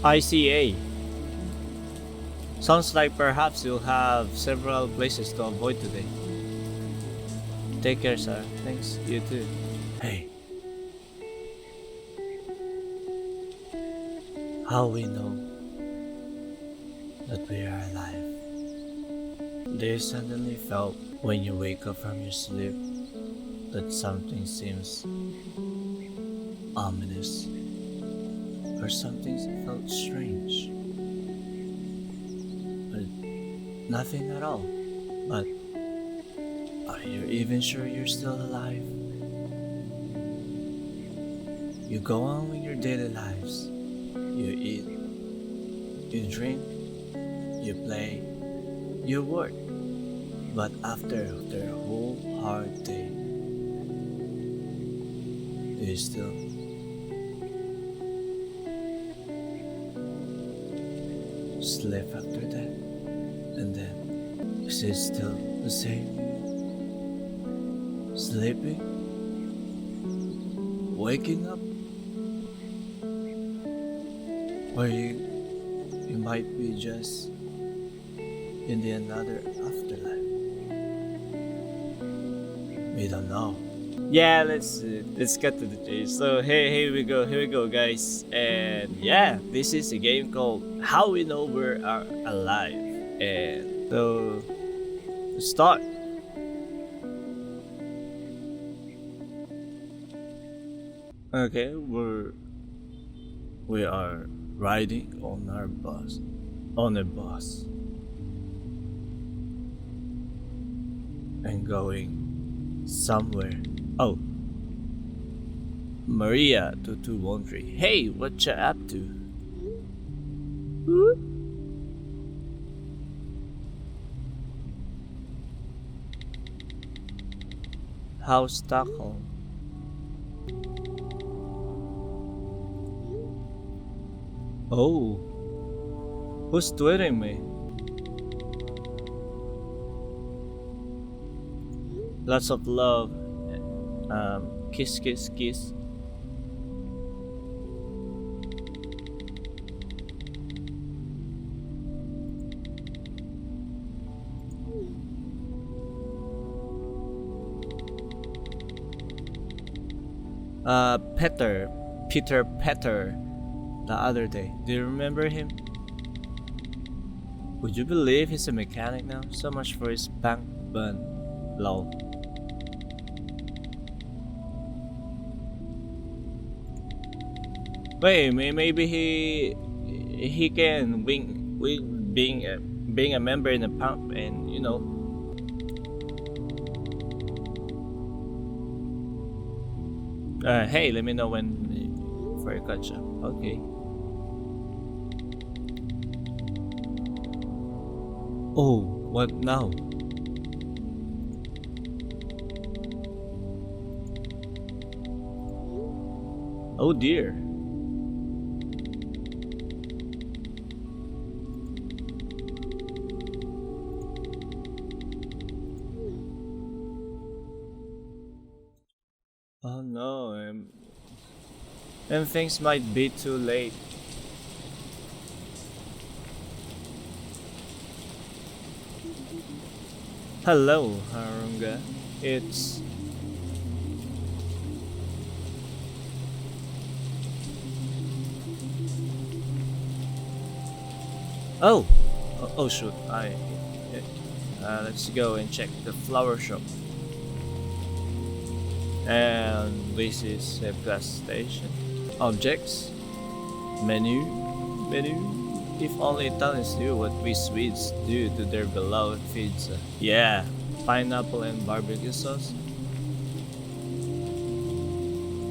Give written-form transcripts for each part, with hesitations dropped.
ICA. Sounds like perhaps you'll have several places to avoid today. Take care, Sara. Thanks. You too. Hey. How we know that we are alive? Do you suddenly felt when you wake up from your sleep that something seems ominous or something felt strange? But nothing at all. But are you even sure you're still alive? You go on with your daily lives. You eat, you drink, you play, you work. But after a whole hard day, do you still sleep after that? And then, is it still the same? Sleeping? Waking up? Or you might be just in the another afterlife. We don't know. Yeah, let's cut to the chase. So here we go guys. And yeah, this is a game called How We Know We Are Alive. And so let's start. Okay, we are riding on a bus, and going somewhere. Oh, Maria 2213. Hey, what you up to? How's Stockholm? Oh, who's tweeting me? Lots of love. Kiss, kiss, kiss. Peter Petter. The other day. Do you remember him? Would you believe he's a mechanic now? So much for his bank bun. Lol. Wait, maybe he can win being a member in a pump, and you know. Hey, let me know when for a catch up. Okay. Oh, what now? Oh dear. Oh no, and things might be too late. Hello, Harunga. It's... Oh! Oh shoot, let's go and check the flower shop. And this is a gas station. Objects. Menu. If only Italians knew what we Swedes do to their beloved pizza. Yeah, pineapple and barbecue sauce.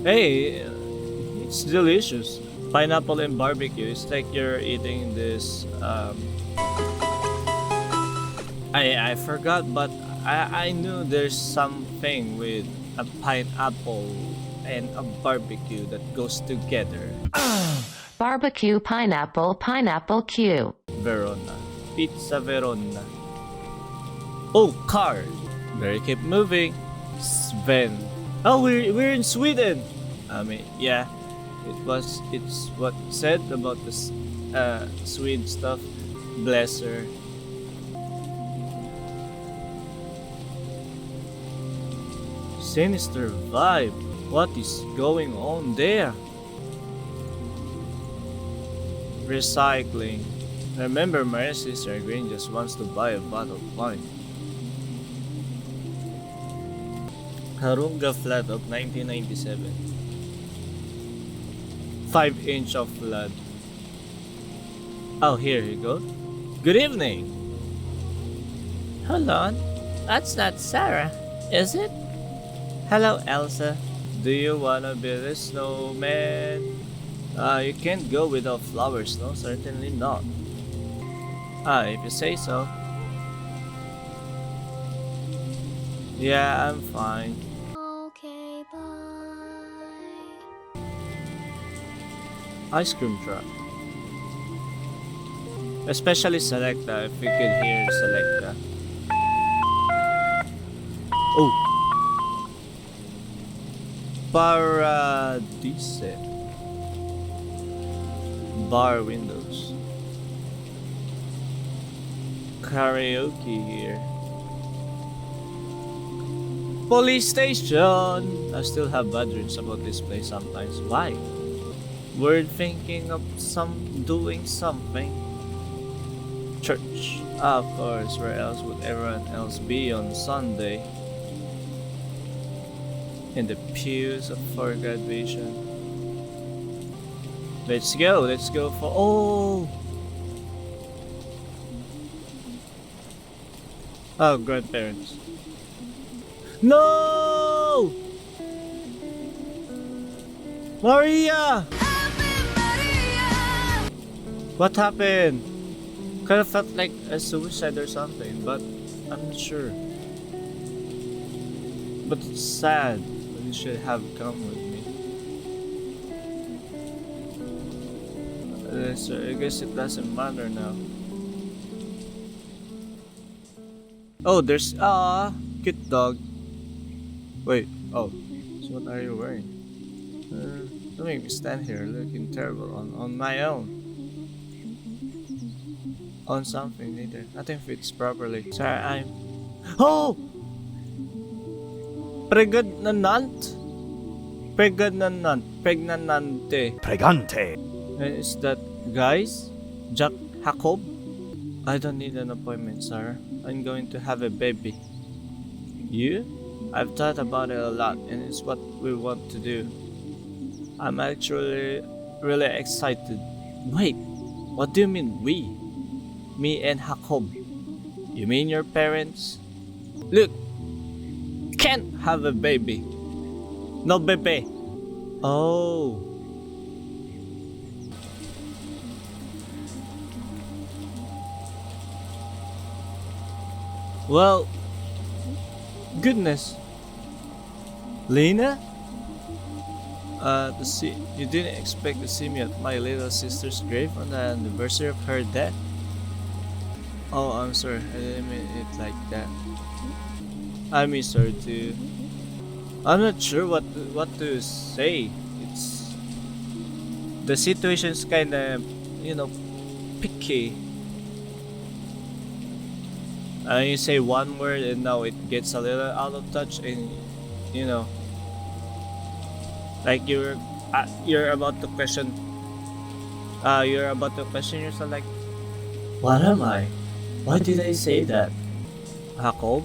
Hey, it's delicious. Pineapple and barbecue. It's like you're eating this. I forgot, but I knew there's something with a pineapple and a barbecue that goes together. Barbecue pineapple Q. Verona. Pizza Verona. Oh, car. Better keep moving. Sven. Oh, we're in Sweden. I mean, yeah. It's what said about the sweet stuff. Bless her. Sinister vibe. What is going on there? Recycling. Remember, my sister Green just wants to buy a bottle of wine. Harunga flood of 1997. 5-inch of flood. Oh, here you go. Good evening. Hold on. That's not Sara, is it? Hello, Elsa. Do you wanna build a snowman? You can't go without flowers, no? Certainly not. If you say so. Yeah, I'm fine. Okay, bye. Ice cream truck. Especially Selecta, if we could hear Selecta. Oh! Paradise. Bar windows. Karaoke here. Police station! I still have bad dreams about this place sometimes. Why? We're thinking of doing something. Church. Of course, where else would everyone else be on Sunday? In the pews for graduation. Let's go for oh, grandparents. No! Maria! What happened? Kind of felt like a suicide or something, but I'm not sure. But it's sad. You should have come with me. So I guess it doesn't matter now. Oh, there's cute dog. Wait, oh, so what are you wearing? Don't make me stand here looking terrible on my own. On something later. Nothing fits properly. Sorry, I'm. Oh! Pregnant? Pregnante. Pregante. Is that guys? Jack Jacob? I don't need an appointment, Sara. I'm going to have a baby. You? I've thought about it a lot, and it's what we want to do. I'm actually really excited. Wait, what do you mean we? Me and Jacob. You mean your parents? Look, can't have a baby. No baby. Oh. Well, goodness. Lena? You didn't expect to see me at my little sister's grave on the anniversary of her death? Oh, I'm sorry. I didn't mean it like that. I miss her too. I'm not sure what to say. It's the situation's kind of, picky. You say one word and now it gets a little out of touch, and like you're about to question. You're about to question yourself, like, what am I? Why did I say that? Jacob?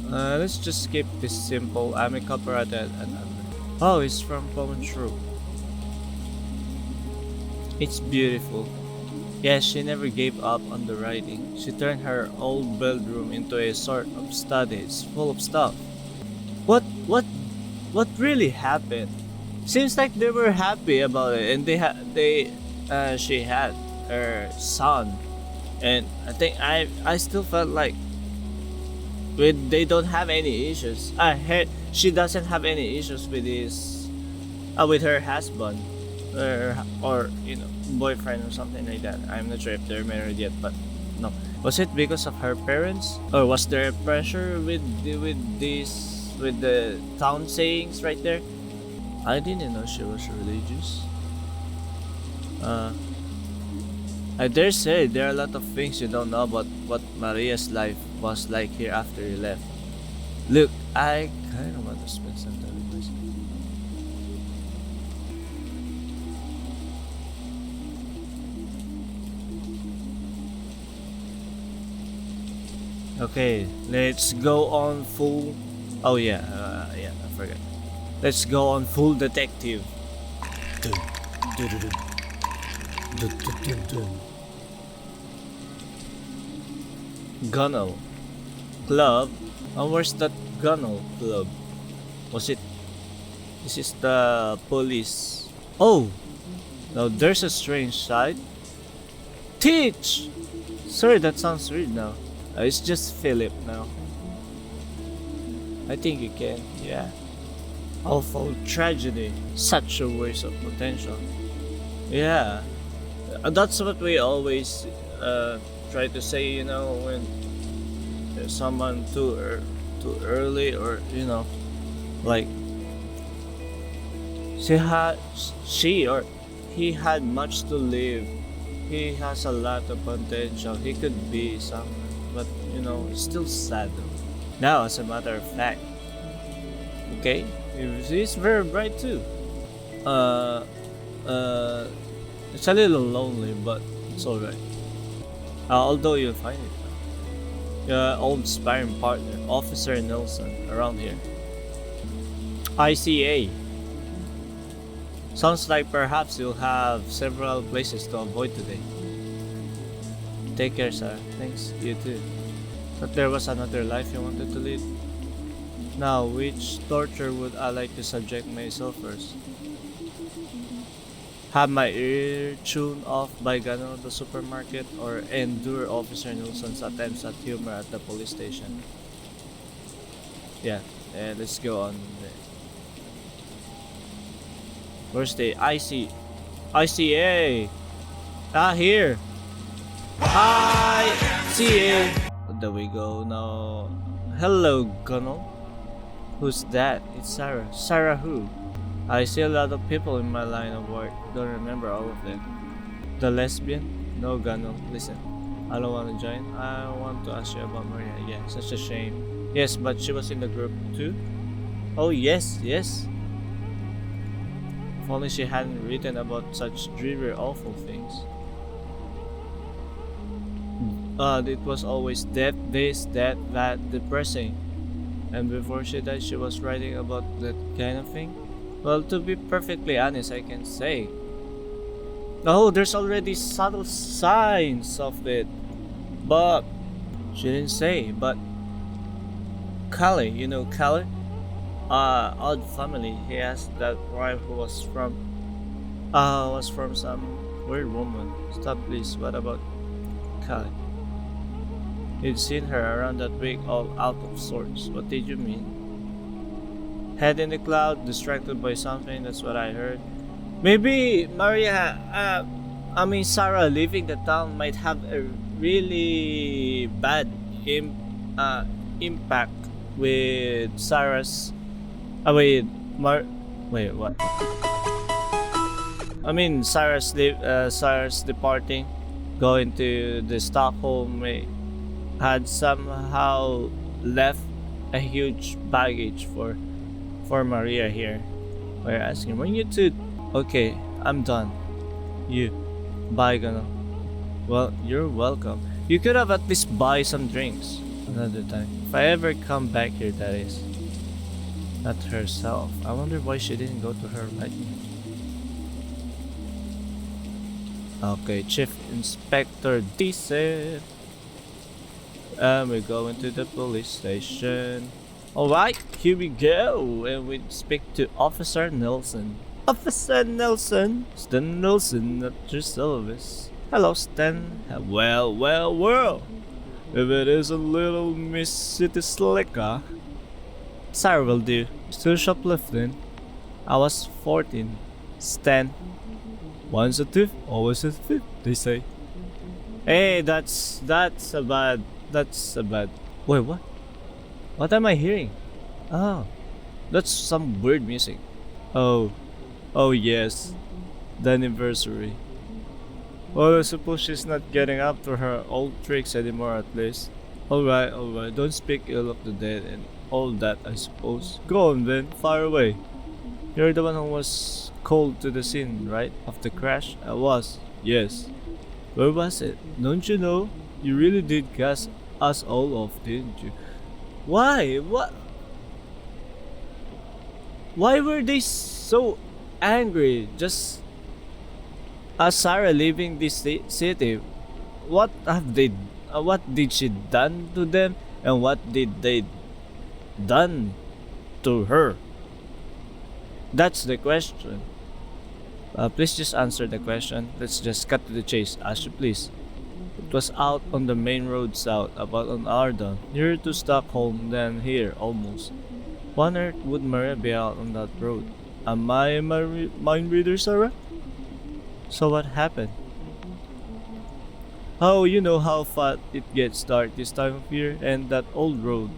Let's just skip this simple amicoperated and oh, it's from Pomentru. It's beautiful. Yes, she never gave up on the writing. She turned her old bedroom into a sort of study. It's full of stuff. What really happened? Seems like they were happy about it, and she had her son, and I think I still felt like they don't have any issues. I heard she doesn't have any issues with with her husband, or boyfriend or something like that. I'm not sure if they're married yet, but no. Was it because of her parents, or was there pressure with the town sayings right there? I didn't know she was religious. I dare say there are a lot of things you don't know about what Maria's life was like here after you left. Look, I kinda want to spend some time with myself. Okay, let's go on full. Oh yeah, I forgot. Let's go on full detective. Dun, dun, dun, dun. Dun, dun, dun, dun. Gunnel Club. And where's that Gunnel Club? Was it? This is the police. Oh, now there's a strange side. Teach. Sorry, that sounds weird now. It's just Philip now. I think you can, yeah. Awful tragedy. Such a waste of potential. Yeah. That's what we always try to say, you know, when there's someone too early, or you know, like she or he had much to live. He has a lot of potential. He could be someone, but you know, it's still sad though. Now, as a matter of fact, okay, he's very bright too. Uh, uh, it's a little lonely, but it's alright. Although you'll find it. Old sparring partner, Officer Nelson, around here. ICA. Sounds like perhaps you'll have several places to avoid today. Take care, Sarah. Thanks, you too. Thought there was another life you wanted to lead. Now, which torture would I like to subject myself first? Have my ear tuned off by Gano the supermarket, or endure Officer Nilsson's attempts at humor at the police station? Yeah, let's go on. Where's the ICA? Ah, here! ICA! There we go now. Hello, Gunnel. Who's that? It's Sara. Sara who? I see a lot of people in my line of work. Don't remember all of them. The lesbian? No, Gunnel. Listen, I don't want to join. I want to ask you about Maria. Yeah, such a shame. Yes, but she was in the group too? Oh, yes. If only she hadn't written about such dreary, awful things. It was always death, this, that, depressing. And before she died, she was writing about that kind of thing? Well, to be perfectly honest, I can say. Oh, there's already subtle signs of it. But, she didn't say, but... Callie, you know Callie? Odd family. He has that wife who was from some weird woman. Stop please, what about Callie? You'd seen her around that week all out of sorts. What did you mean? Head in the cloud, distracted by something, that's what I heard. Maybe Sarah leaving the town might have a really bad impact with Sarah's wait, what? Sarah's departing, going to the Stockholm, had somehow left a huge baggage for Maria here. We're asking when you two. Okay, I'm done. You, bye, Gano. Well, you're welcome. You could have at least buy some drinks another time. If I ever come back here, that is. Not herself. I wonder why she didn't go to her right now. Okay, Chief Inspector Decent. We're going to the police station. Alright, here we go. And we speak to Officer Nelson. Officer Nelson! Stan Nelson at your service. Hello, Stan. Well. If it isn't little Miss City Slicker. Sarah will do. Still shoplifting. I was 14. Stan. Once a thief, always a thief, they say. Hey, that's a bad. Wait, what? What am I hearing? Oh, that's some weird music. Oh, oh yes, the anniversary. Well, I suppose she's not getting up to her old tricks anymore at least. Alright, don't speak ill of the dead and all that I suppose. Go on then, fire away. You're the one who was called to the scene, right? Of the crash? I was, yes. Where was it? Don't you know? You really did cast us all off, didn't you? Why? What? Why were they so angry? Just as Sara leaving this city, what have they? What did she done to them, and what did they done to her? That's the question. Please just answer the question. Let's just cut to the chase, as you please. It was out on the main road south, about an hour down, nearer to Stockholm than here, almost. Why on earth would Maria be out on that road? Am I a mind reader, Sarah? So what happened? Oh, you know how fat it gets dark this time of year, and that old road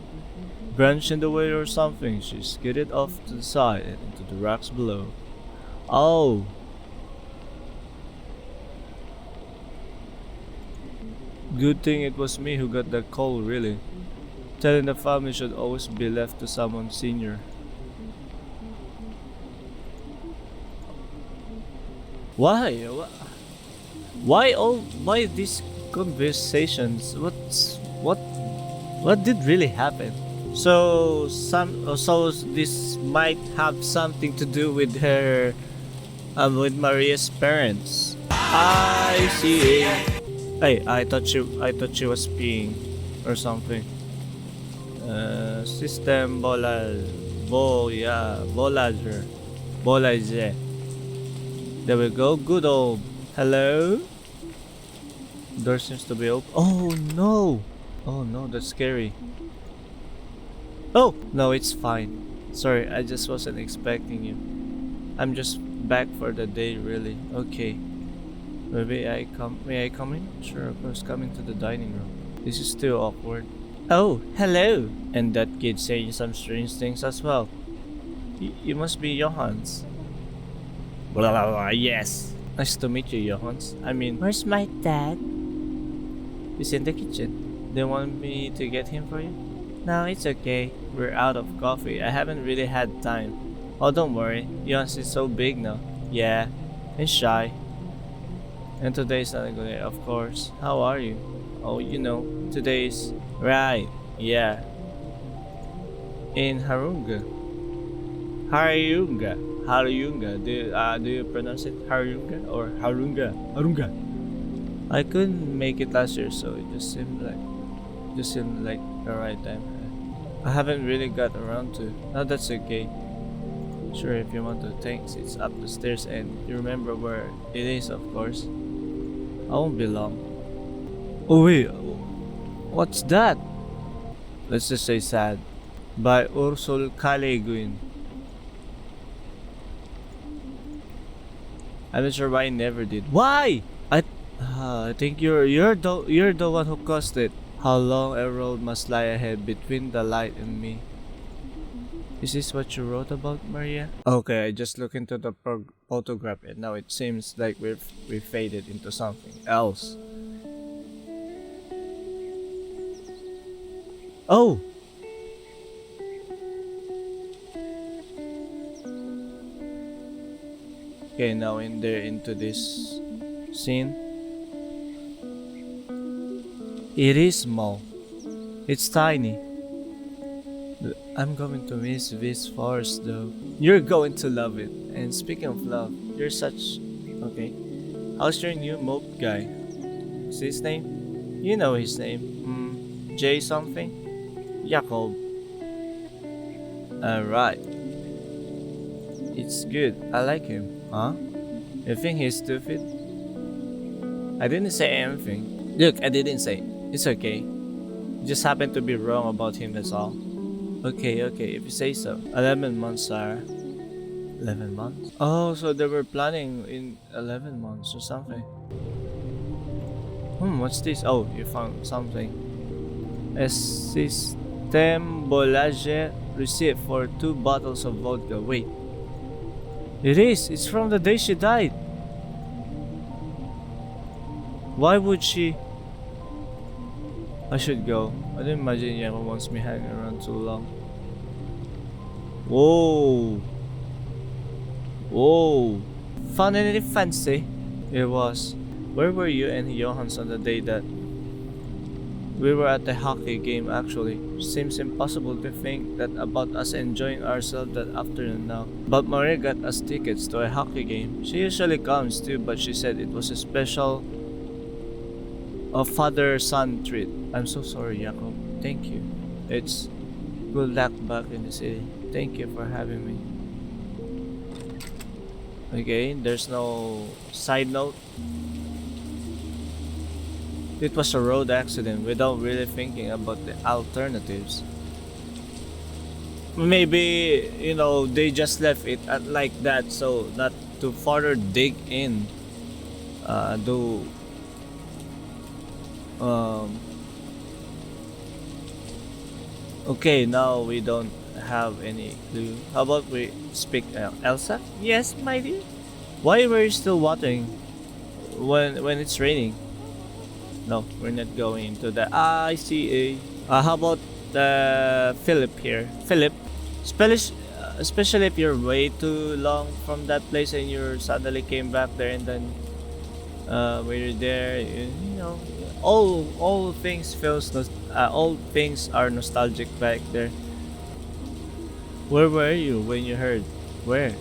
branched in the way or something. She skidded off to the side and into the rocks below. Oh. Good thing it was me who got the call, really. Telling the family should always be left to someone senior. Why? Why these conversations? What did really happen? So this might have something to do with her, with Maria's parents. I see. Hey, I thought she was peeing or something. System Bolager. There we go. Good old. Hello. Door seems to be open. Oh no! Oh no, that's scary. Oh no, it's fine. Sorry, I just wasn't expecting you. I'm just back for the day, really. Okay. May I come in? Sure, of course, come into the dining room. This is still awkward. Oh, hello! And that kid saying some strange things as well. You must be Johans. Blah blah blah, yes! Nice to meet you, Johans. I mean, where's my dad? He's in the kitchen. They want me to get him for you? No, it's okay. We're out of coffee. I haven't really had time. Oh, don't worry. Johans is so big now. Yeah, and shy. And today's not a good day, of course. How are you? Oh, you know, today's... Right, yeah. In Harunga. Do you pronounce it Harunga or Harunga? Harunga. I couldn't make it last year, so it just seemed like the right time. I haven't really got around to. Now that's okay. Sure, if you want to, thanks. It's up the stairs, and you remember where it is, of course. I won't be long. Oh wait, what's that? Let's just say Sad by Ursul Kaleguin. I'm not sure why I never did. Why? I think you're the one who caused it. How long a road must lie ahead between the light and me. Is this what you wrote about, Maria? Okay, I just looked into the photograph and now it seems like we faded into something else. Oh! Okay, now into this scene. It is small. It's tiny. I'm going to miss this forest though. You're going to love it. And speaking of love, you're such... Okay. How's your new mope guy? What's his name? You know his name. J something? Jacob. Alright. It's good. I like him. Huh? You think he's stupid? I didn't say anything. Look, I didn't say. It's okay. You just happen to be wrong about him, that's all. Okay, if you say so. 11 months, Sarah. 11 months? Oh, so they were planning in 11 months or something. What's this? Oh, you found something. A system bolage receipt for 2 bottles of vodka. Wait. It is. It's from the day she died. Why would she? I should go. I don't imagine Yako wants me hanging around too long. Whoa. Whoa. Found anything fancy? It was. Where were you and Johans on the day that we were at the hockey game actually? Seems impossible to think that about us enjoying ourselves that afternoon now. But Maria got us tickets to a hockey game. She usually comes too, but she said it was a special father-son treat. I'm so sorry, Jacob. Thank you. It's good luck back in the city. Thank you for having me. Okay, there's no side note. It was a road accident without really thinking about the alternatives. Maybe, you know, they just left it at like that so not to further dig in. Do Okay, now we don't have any clue. How about we speak Elsa? Yes, my dear. Why were you still watering when it's raining? No, we're not going into that. I see. How about Philip here? Philip, especially if you're way too long from that place and you suddenly came back there and then when you're there, you know, all things all things are nostalgic back there. Where were you when you heard? Where?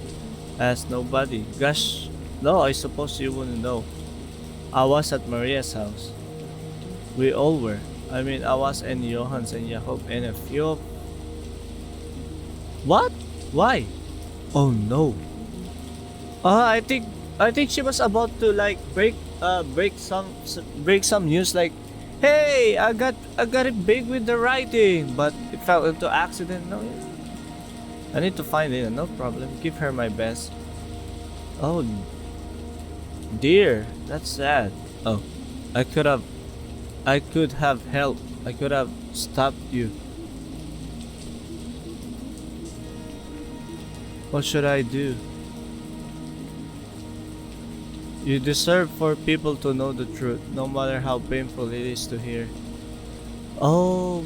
Asked nobody. Gosh, no, I suppose you wouldn't know. I was at Maria's house. We all were. I mean, I was and Johans and Jacob and a few of... What? Why? Oh no. I think she was about to like break some news like, hey, I got it big with the writing, but it fell into accident. No, I need to find it. No problem. Give her my best. Oh dear, that's sad. Oh, I could have helped. I could have stopped you. What should I do? You deserve for people to know the truth, no matter how painful it is to hear. Oh,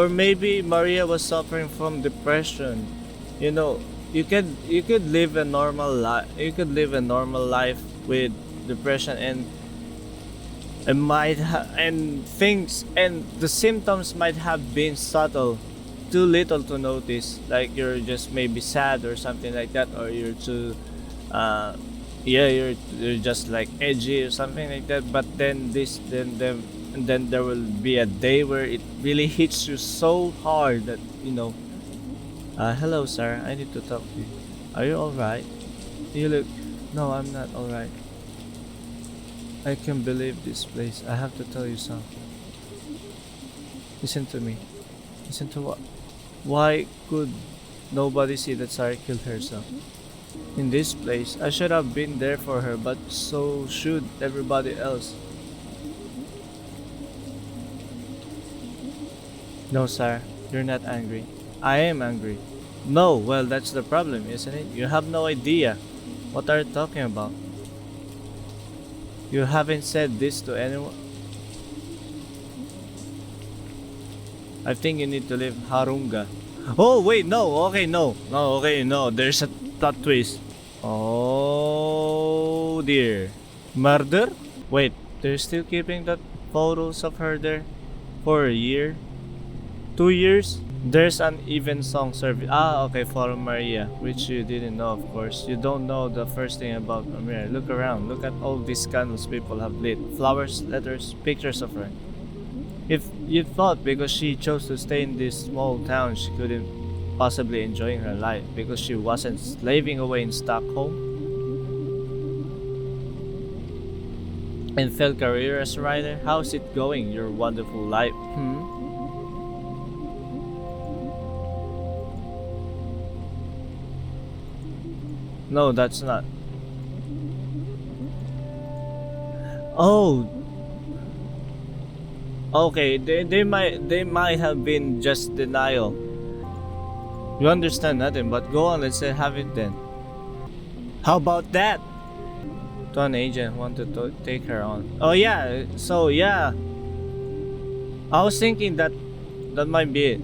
maybe Maria was suffering from depression. You know, you could live a normal life. You could live a normal life with depression and things and the symptoms might have been subtle, too little to notice. Like you're just maybe sad or something like that, or you're too you're just like edgy or something like that. But then then there will be a day where it really hits you so hard that you know. Hello, Sara. I need to talk to you. Are you all right? You look. No, I'm not all right. I can't believe this place. I have to tell you something. Listen to me. Listen to what? Why could nobody see that Sara killed herself? In this place, I should have been there for her, but so should everybody else. No, Sara, you're not angry. I am angry. No, well, that's the problem, isn't it? You have no idea. What are you talking about? You haven't said this to anyone. I think you need to leave Harunga. Oh, wait, no, okay, no. No, okay, no, there's a plot twist. Oh, dear. Murder? Wait, they're still keeping that photos of her there? For a year? 2 years? There's an even song service. Ah, okay, for Maria, which you didn't know, of course. You don't know the first thing about Maria. Look around. Look at all these candles people have lit. Flowers, letters, pictures of her. If you thought because she chose to stay in this small town, she couldn't possibly enjoy her life because she wasn't slaving away in Stockholm and failed career as a writer. How's it going? Your wonderful life? No, that's not. Oh. Okay, they might have been just denial. You understand nothing, but go on, let's say have it then. How about that? To an agent wanted to take her on. Oh yeah, so yeah. I was thinking that might be it.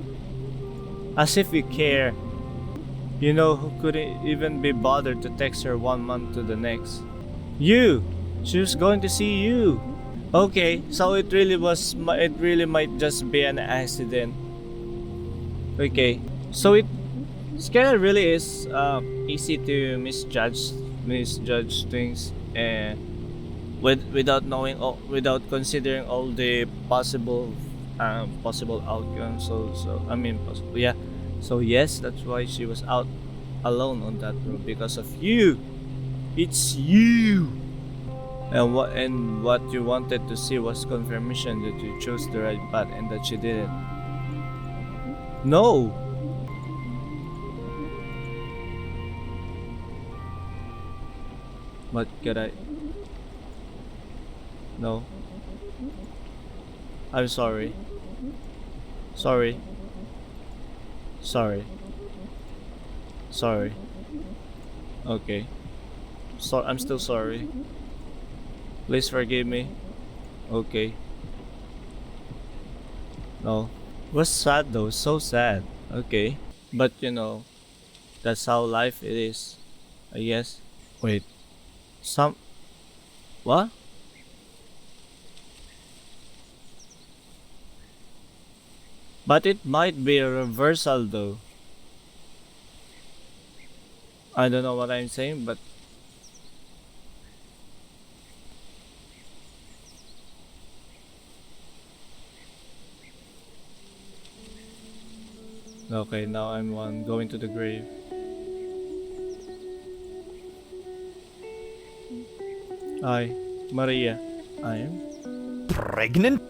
As if you care. You know who couldn't even be bothered to text her 1 month to the next? You! She was going to see you! Okay, so it really might just be an accident. Okay, so Skerdy really is easy to misjudge things and without knowing without considering all the possible outcomes. So I mean possible, yeah. So yes, that's why she was out alone on that road because of you. It's you. And what you wanted to see was confirmation that you chose the right path and that you didn't. No. What could I? No. I'm sorry. Sorry. Sorry. Sorry. Okay. So I'm still sorry. Please forgive me. Okay. No. Was sad though, so sad. Okay. But you know, that's how life it is. I guess. Wait. What? But it might be a reversal though. I don't know what I'm saying, but okay, now I'm one going to the grave. Hi, Maria. I am Pregnant?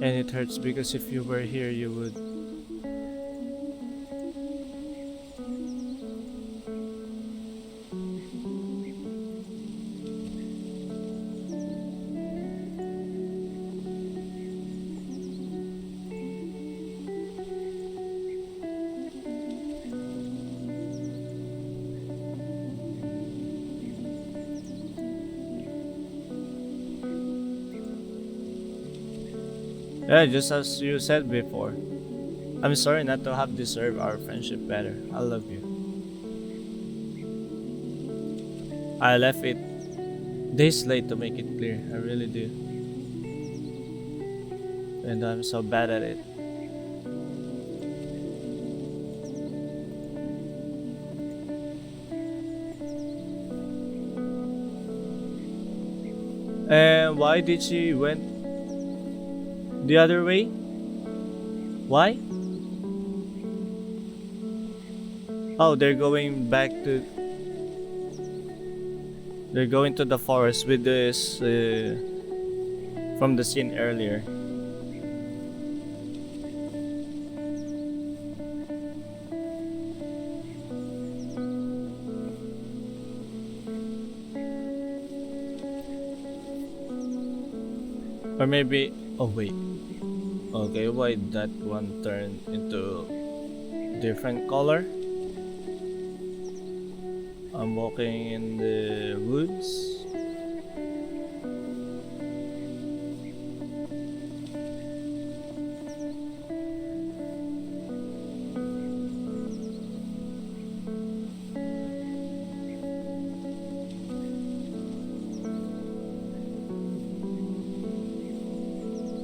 and it hurts because if you were here you would. Yeah, just as you said before. I'm sorry not to have deserved our friendship better. I love you. I left it days late to make it clear. I really do. And I'm so bad at it. And why did she went the other way? Why? Oh, they're going back to. They're going to the forest with this from the scene earlier. Or maybe. Oh wait. Okay, why that one turned into different color? I'm walking in the woods.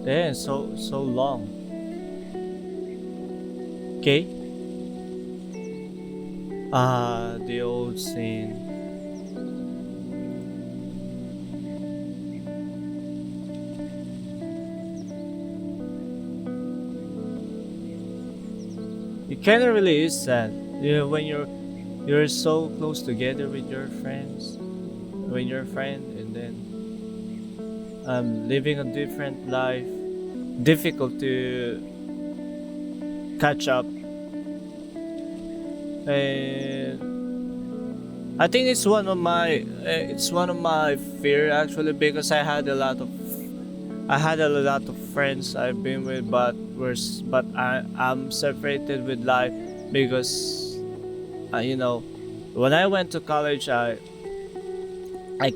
Damn, so long. Okay. Ah, the old scene. It kinda really is sad. You know, when you're so close together with your friends, when you're a friend, and then living a different life, difficult to catch up. And I think it's one of my fear actually, because I had a lot of I had a lot of friends I've been with, but I'm separated with life because you know, when I went to college, I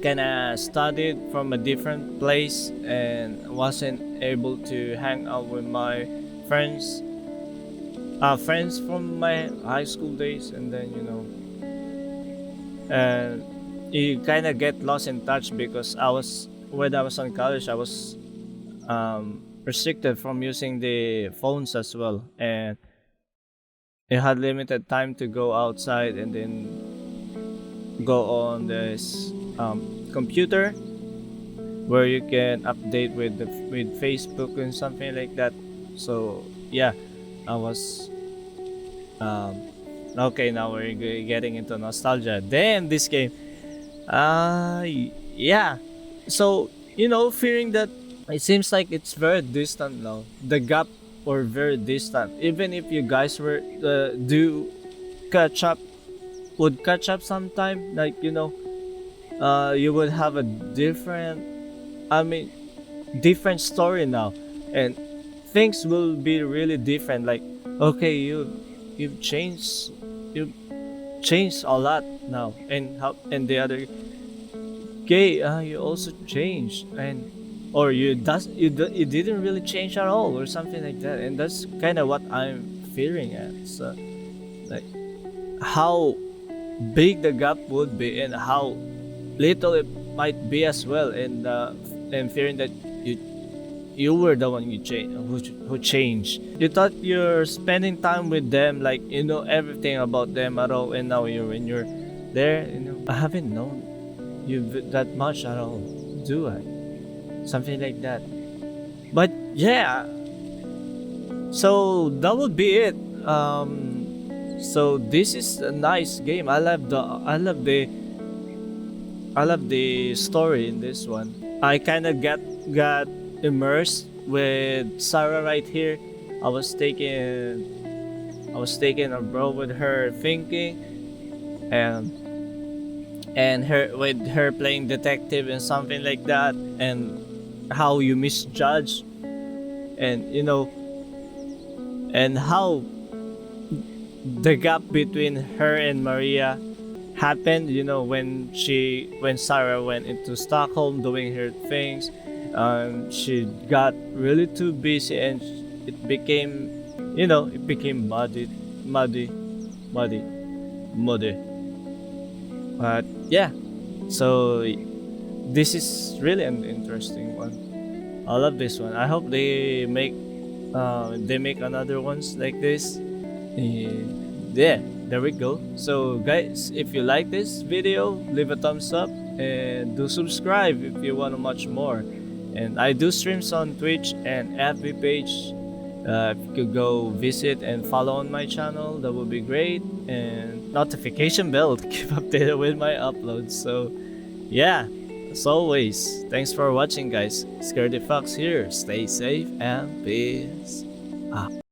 kind of studied from a different place and wasn't able to hang out with my friends, friends from my high school days, and then and you kind of get lost in touch because when I was in college, I was restricted from using the phones as well, and you had limited time to go outside and then go on this computer where you can update with Facebook and something like that. So yeah, I was okay. Now we're getting into nostalgia. Then this game, yeah. So fearing that it seems like it's very distant now. The gap or very distant. Even if you guys were do catch up, would catch up sometime. Like you would have a different, I mean, different story now, and things will be really different. Like, okay, you've changed, you've changed a lot now, and the other gay, you also changed, and or you didn't really change at all, or something like that, and that's kind of what I'm fearing at. So, like, how big the gap would be, and how little it might be as well, and fearing that you were the one who changed. You thought you're spending time with them, like you know everything about them at all, and now when you're there, I haven't known you that much at all, do I? Something like that. But yeah, so that would be it. So this is a nice game. I love the story in this one. I kind of got immersed with Sara right here. I was taking a bro with her thinking, and her with her playing detective and something like that, and how you misjudge, and and how the gap between her and Maria happened, when Sara went into Stockholm doing her things. She got really too busy, and it became muddy. But yeah, so this is really an interesting one. I love this one. I hope they make another ones like this. Yeah, there we go. So guys, if you like this video, leave a thumbs up and do subscribe if you want to watch more. And I do streams on Twitch and FB page. If you could go visit and follow on my channel, that would be great. And notification bell to keep updated with my uploads. So yeah, as always, thanks for watching guys. SkerdyFox here. Stay safe and peace.